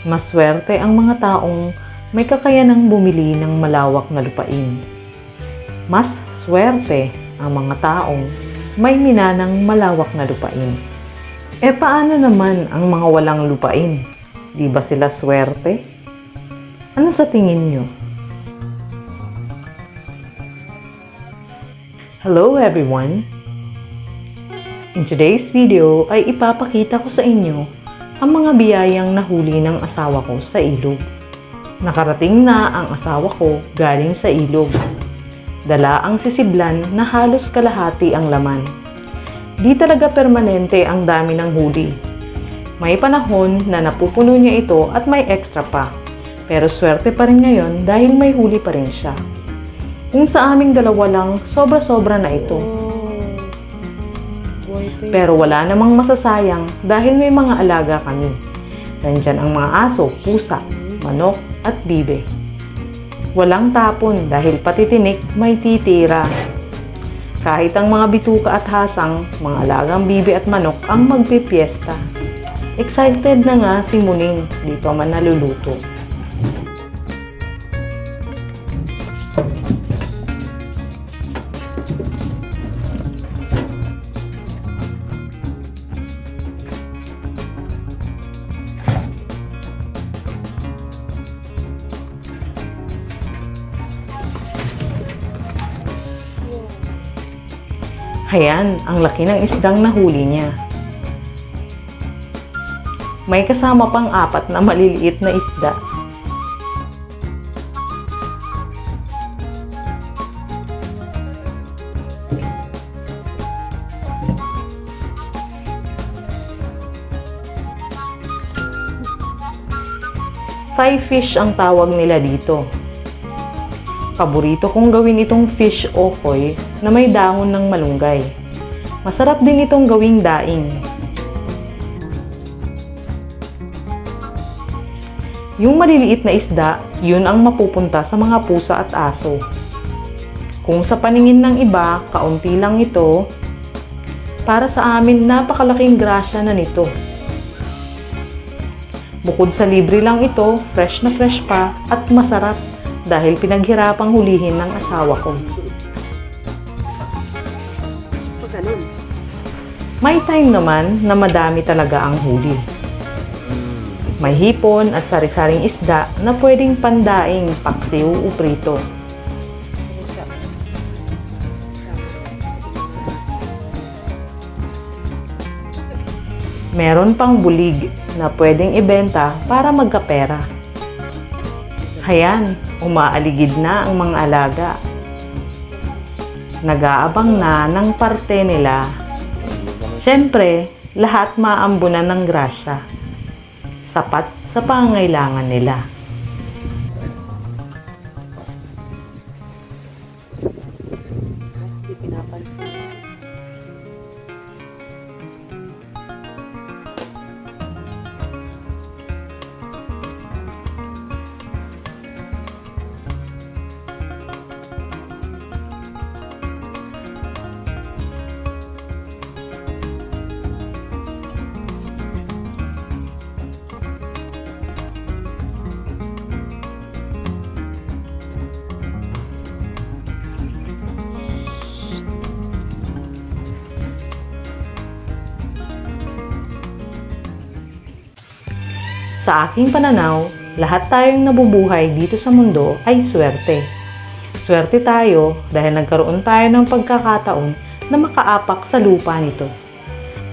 Maswerte ang mga taong may kakayanang bumili ng malawak na lupain. Mas swerte ang mga taong may minanang malawak na lupain. E paano naman ang mga walang lupain? Di ba sila swerte? Ano sa tingin nyo? Hello everyone! In today's video ay ipapakita ko sa inyo ang mga biyayang nahuli ng asawa ko sa ilog. Nakarating na ang asawa ko galing sa ilog. Dala ang sisiblan na halos kalahati ang laman. Di talaga permanente ang dami ng huli. May panahon na napupuno niya ito at may extra pa. Pero swerte pa rin ngayon dahil may huli pa rin siya. Kung sa aming dalawa lang, sobra-sobra na ito. Pero wala namang masasayang dahil may mga alaga kami. Nandyan ang mga aso, pusa, manok at bibe. Walang tapon dahil pati tinik may titira. Kahit ang mga bituka at hasang, mga alagang bibe at manok ang magpipiesta. Excited na nga si Muning, di pa man naluluto. Ayan, ang laki ng isdang nahuli niya. May kasama pang 4 na maliliit na isda. Thai fish ang tawag nila dito. Paborito kong gawin itong fish okoy na may dahon ng malunggay. Masarap din itong gawing daing. Yung maliliit na isda, yun ang mapupunta sa mga pusa at aso. Kung sa paningin ng iba, kaunti lang ito, para sa amin napakalaking grasya na nito. Bukod sa libre lang ito, fresh na fresh pa at masarap. Dahil pinaghirapang hulihin ng asawa ko. May time naman na madami talaga ang huli. May hipon at sari-saring isda na pwedeng pandaing, paksiw o prito. Meron pang bulig na pwedeng ibenta para magkapera. Hayan, umaaligid na ang mga alaga. Nag-aabang na ng parte nila. Siyempre, lahat maambunan ng grasya. Sapat sa pangangailangan nila. Sa aking pananaw, lahat tayong nabubuhay dito sa mundo ay swerte. Swerte tayo dahil nagkaroon tayo ng pagkakataon na makaapak sa lupa nito.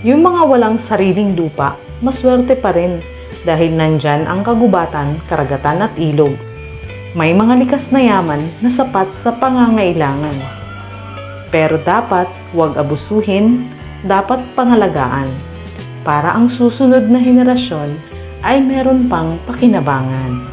Yung mga walang sariling lupa, maswerte pa rin dahil nandyan ang kagubatan, karagatan at ilog. May mga likas na yaman na sapat sa pangangailangan. Pero dapat huwag abusuhin, dapat pangalagaan para ang susunod na henerasyon ay meron pang pakinabangan.